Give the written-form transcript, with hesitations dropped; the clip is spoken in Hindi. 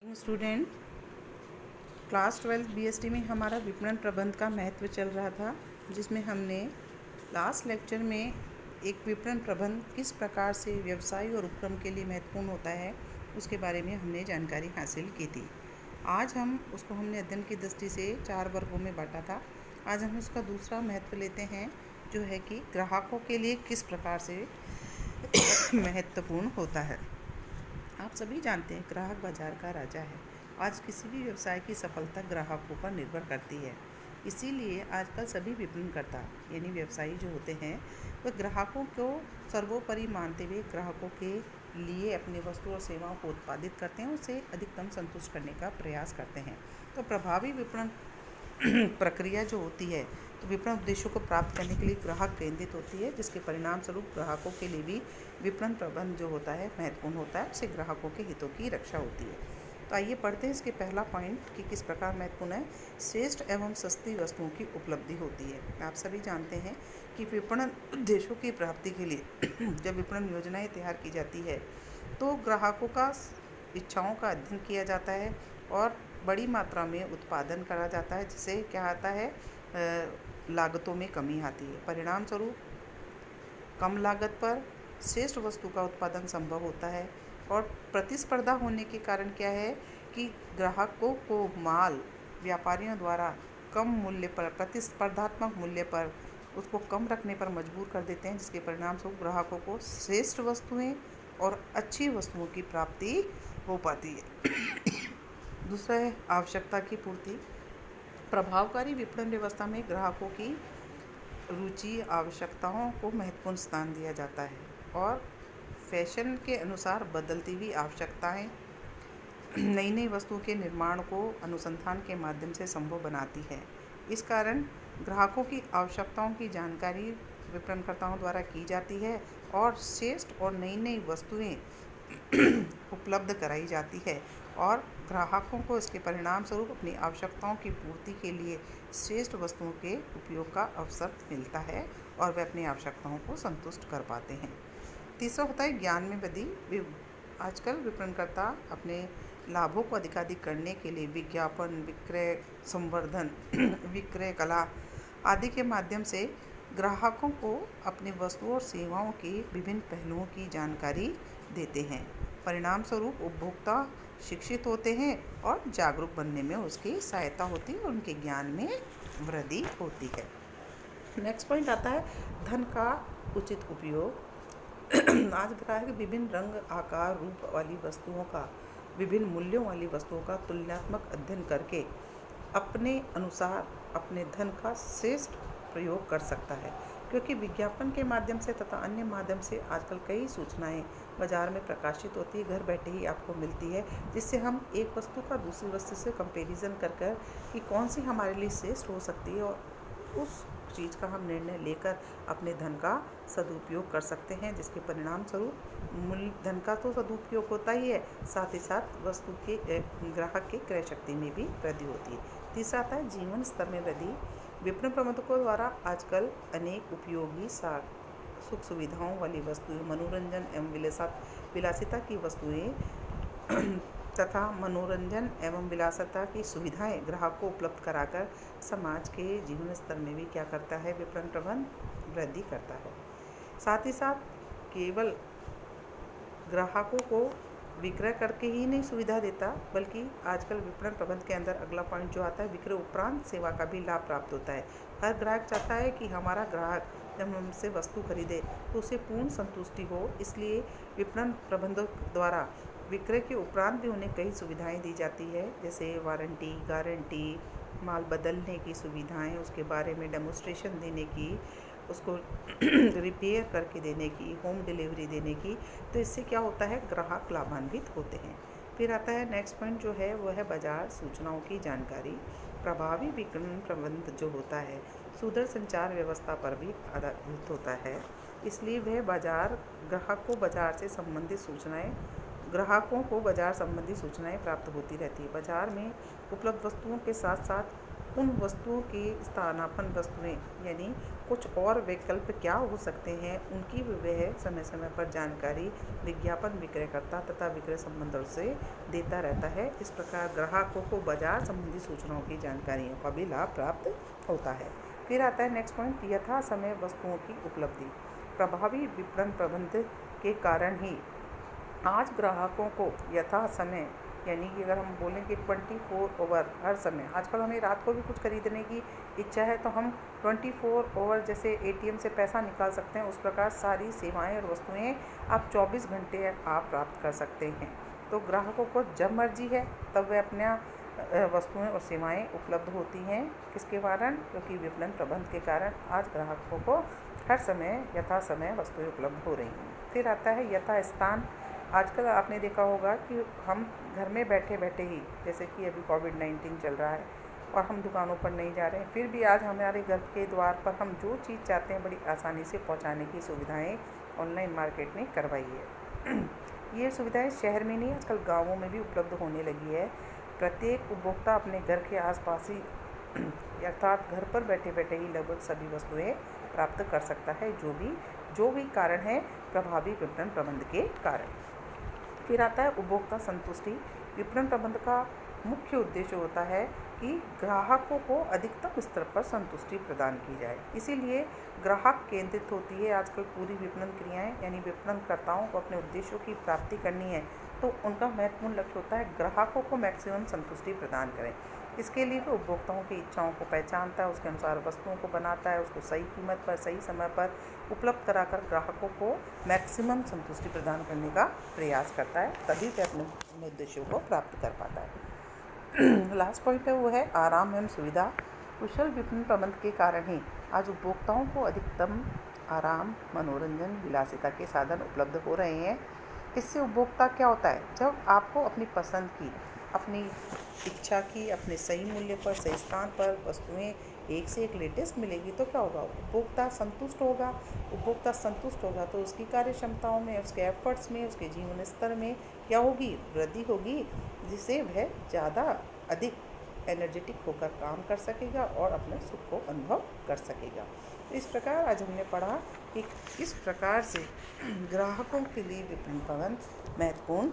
स्टूडेंट, क्लास 12 बीएसटी में हमारा विपणन प्रबंध का महत्व चल रहा था, जिसमें हमने लास्ट लेक्चर में एक विपणन प्रबंध किस प्रकार से व्यवसाय और उपक्रम के लिए महत्वपूर्ण होता है उसके बारे में हमने जानकारी हासिल की थी। आज हम उसको हमने अध्ययन की दृष्टि से 4 वर्गों में बांटा था। आज हम उसका दूसरा महत्व लेते हैं, जो है कि ग्राहकों के लिए किस प्रकार से महत्वपूर्ण होता है। आप सभी जानते हैं ग्राहक बाजार का राजा है। आज किसी भी व्यवसाय की सफलता ग्राहकों पर निर्भर करती है। इसीलिए आजकल सभी विपणनकर्ता यानी व्यवसायी जो होते हैं वह ग्राहकों को सर्वोपरि मानते हुए ग्राहकों के लिए अपनी वस्तु और सेवाओं को उत्पादित करते हैं, उसे अधिकतम संतुष्ट करने का प्रयास करते हैं। तो प्रभावी विपणन प्रक्रिया जो होती है तो विपणन उद्देश्यों को प्राप्त करने के लिए ग्राहक केंद्रित होती है, जिसके परिणाम स्वरूप ग्राहकों के लिए भी विपणन प्रबंध जो होता है महत्वपूर्ण होता है। उससे ग्राहकों के हितों की रक्षा होती है। तो आइए पढ़ते हैं इसके पहला पॉइंट कि किस प्रकार महत्वपूर्ण है। श्रेष्ठ एवं सस्ती वस्तुओं की उपलब्धि होती है। आप सभी जानते हैं कि विपणन उद्देश्यों की प्राप्ति के लिए जब विपणन योजनाएं तैयार की जाती है तो ग्राहकों का इच्छाओं का अध्ययन किया जाता है और बड़ी मात्रा में उत्पादन करा जाता है, जिससे क्या आता है, लागतों में कमी आती है। परिणाम स्वरूप कम लागत पर श्रेष्ठ वस्तु का उत्पादन संभव होता है और प्रतिस्पर्धा होने के कारण क्या है कि ग्राहकों को माल व्यापारियों द्वारा कम मूल्य पर, प्रतिस्पर्धात्मक मूल्य पर उसको कम रखने पर मजबूर कर देते हैं, जिसके परिणाम स्वरूप ग्राहकों को श्रेष्ठ वस्तुएं और अच्छी वस्तुओं की प्राप्ति हो पाती है। दूसरा है आवश्यकता की पूर्ति। प्रभावकारी विपणन व्यवस्था में ग्राहकों की रुचि, आवश्यकताओं को महत्वपूर्ण स्थान दिया जाता है और फैशन के अनुसार बदलती हुई आवश्यकताएं नई नई वस्तुओं के निर्माण को अनुसंधान के माध्यम से संभव बनाती है। इस कारण ग्राहकों की आवश्यकताओं की जानकारी विपणनकर्ताओं द्वारा की जाती है और श्रेष्ठ और नई नई वस्तुएं उपलब्ध कराई जाती है और ग्राहकों को इसके परिणाम स्वरूप अपनी आवश्यकताओं की पूर्ति के लिए श्रेष्ठ वस्तुओं के उपयोग का अवसर मिलता है और वे अपनी आवश्यकताओं को संतुष्ट कर पाते हैं। तीसरा होता है ज्ञान में वृद्धि। आजकल विपणनकर्ता अपने लाभों को अधिकाधिक करने के लिए विज्ञापन, विक्रय संवर्धन, विक्रय कला आदि के माध्यम से ग्राहकों को अपनी वस्तुओं और सेवाओं के विभिन्न पहलुओं की जानकारी देते हैं। परिणाम स्वरूप उपभोक्ता शिक्षित होते हैं और जागरूक बनने में उसकी सहायता होती है और उनके ज्ञान में वृद्धि होती है। नेक्स्ट पॉइंट आता है धन का उचित उपयोग। आज ग्राहक विभिन्न रंग, आकार, रूप वाली वस्तुओं का, विभिन्न मूल्यों वाली वस्तुओं का तुलनात्मक अध्ययन करके अपने अनुसार अपने धन का श्रेष्ठ प्रयोग कर सकता है, क्योंकि विज्ञापन के माध्यम से तथा अन्य माध्यम से आजकल कई सूचनाएं बाज़ार में प्रकाशित होती है, घर बैठे ही आपको मिलती है, जिससे हम एक वस्तु का दूसरी वस्तु से कंपैरिजन कर कि कौन सी हमारे लिए श्रेष्ठ हो सकती है और उस चीज़ का हम निर्णय लेकर अपने धन का सदुपयोग कर सकते हैं, जिसके परिणाम स्वरूप मूल्य धन का तो सदुपयोग होता ही है, साथ ही साथ वस्तु के ग्राहक की क्रय शक्ति में भी वृद्धि होती है। तीसरा आता है जीवन स्तर में वृद्धि। विपणन प्रबंधकों द्वारा आजकल अनेक उपयोगी सुख सुविधाओं वाली वस्तुएं, मनोरंजन एवं विलासिता की वस्तुएं तथा मनोरंजन एवं विलासिता की सुविधाएं ग्राहक को उपलब्ध कराकर समाज के जीवन स्तर में भी क्या करता है, विपणन प्रबंध वृद्धि करता है। साथ ही साथ केवल ग्राहकों को विक्रय करके ही नहीं सुविधा देता, बल्कि आजकल विपणन प्रबंध के अंदर अगला पॉइंट जो आता है विक्रय उपरांत सेवा का भी लाभ प्राप्त होता है। हर ग्राहक चाहता है कि हमारा ग्राहक जब हमसे वस्तु खरीदे तो उसे पूर्ण संतुष्टि हो, इसलिए विपणन प्रबंधक द्वारा विक्रय के उपरांत भी उन्हें कई सुविधाएं दी जाती है, जैसे वारंटी, गारंटी, माल बदलने की सुविधाएं, उसके बारे में डेमोस्ट्रेशन देने की, उसको रिपेयर करके देने की, होम डिलीवरी देने की। तो इससे क्या होता है, ग्राहक लाभान्वित होते हैं। फिर आता है नेक्स्ट पॉइंट जो है वो है बाजार सूचनाओं की जानकारी। प्रभावी विपणन प्रबंध जो होता है सुदृढ़ संचार व्यवस्था पर भी आधारित होता है, इसलिए वह ग्राहकों को बाजार संबंधी सूचनाएं प्राप्त होती रहती है। बाजार में उपलब्ध वस्तुओं के साथ साथ उन वस्तुओं के स्थानापन्न वस्तुएं यानी कुछ और विकल्प क्या हो सकते हैं, उनकी वह समय समय पर जानकारी विज्ञापन विक्रयकर्ता तथा विक्रय संबंधों से देता रहता है। इस प्रकार ग्राहकों को बाजार संबंधी सूचनाओं की जानकारियों का भी लाभ प्राप्त होता है। फिर आता है नेक्स्ट पॉइंट, यथा समय वस्तुओं की उपलब्धि। प्रभावी विपणन प्रबंध के कारण ही आज ग्राहकों को यथा समय यानी कि अगर हम बोलें कि 24 ओवर हर समय, आजकल हमें रात को भी कुछ खरीदने की इच्छा है तो हम 24 ओवर जैसे एटीएम से पैसा निकाल सकते हैं, उस प्रकार सारी सेवाएं और वस्तुएं आप 24 घंटे आप प्राप्त कर सकते हैं। तो ग्राहकों को जब मर्जी है तब वे अपना वस्तुएं और सेवाएं उपलब्ध होती हैं। किसके कारण? क्योंकि विपणन प्रबंध के कारण आज ग्राहकों को हर समय यथा समय वस्तुएं उपलब्ध हो रही हैं। फिर आता है यथा स्थान। आजकल आपने देखा होगा कि हम घर में बैठे बैठे ही, जैसे कि अभी कोविड-19 चल रहा है और हम दुकानों पर नहीं जा रहे हैं, फिर भी आज हमारे घर के द्वार पर हम जो चीज़ चाहते हैं बड़ी आसानी से पहुंचाने की सुविधाएं ऑनलाइन मार्केट ने करवाई है। ये सुविधाएं शहर में नहीं, आजकल गाँवों में भी उपलब्ध होने लगी है। प्रत्येक उपभोक्ता अपने घर के आसपास ही अर्थात घर पर बैठे बैठे ही लगभग सभी वस्तुएं प्राप्त कर सकता है, जो भी कारण है प्रभावी विपणन प्रबंध के कारण। फिर आता है उपभोक्ता संतुष्टि। विपणन प्रबंध का मुख्य उद्देश्य होता है कि ग्राहकों को अधिकतम स्तर पर संतुष्टि प्रदान की जाए, इसीलिए ग्राहक केंद्रित होती है आजकल पूरी विपणन क्रियाएं। यानी विपणनकर्ताओं को अपने उद्देश्यों की प्राप्ति करनी है तो उनका महत्वपूर्ण लक्ष्य होता है ग्राहकों को मैक्सिमम संतुष्टि प्रदान करें। इसके लिए वो उपभोक्ताओं की इच्छाओं को पहचानता है, उसके अनुसार वस्तुओं को बनाता है, उसको सही कीमत पर सही समय पर उपलब्ध कराकर ग्राहकों को मैक्सिमम संतुष्टि प्रदान करने का प्रयास करता है, तभी वह अपने उद्देश्यों को प्राप्त कर पाता है। लास्ट पॉइंट है वो है आराम एवं सुविधा। कुशल विपणन प्रबंध के कारण ही आज उपभोक्ताओं को अधिकतम आराम, मनोरंजन, विलासिता के साधन उपलब्ध हो रहे हैं। इससे उपभोक्ता क्या होता है, जब आपको अपनी पसंद की, अपनी इच्छा की, अपने सही मूल्य पर सही स्थान पर वस्तुएं एक से एक लेटेस्ट मिलेगी तो क्या होगा, उपभोक्ता संतुष्ट होगा। उपभोक्ता संतुष्ट होगा तो उसकी कार्य क्षमताओं में, उसके एफर्ट्स में, उसके जीवन स्तर में क्या होगी, वृद्धि होगी, जिससे वह ज़्यादा अधिक एनर्जेटिक होकर काम कर सकेगा और अपने सुख को अनुभव कर सकेगा। तो इस प्रकार आज हमने पढ़ा कि किस प्रकार से ग्राहकों के लिए विपणन प्रबंध महत्वपूर्ण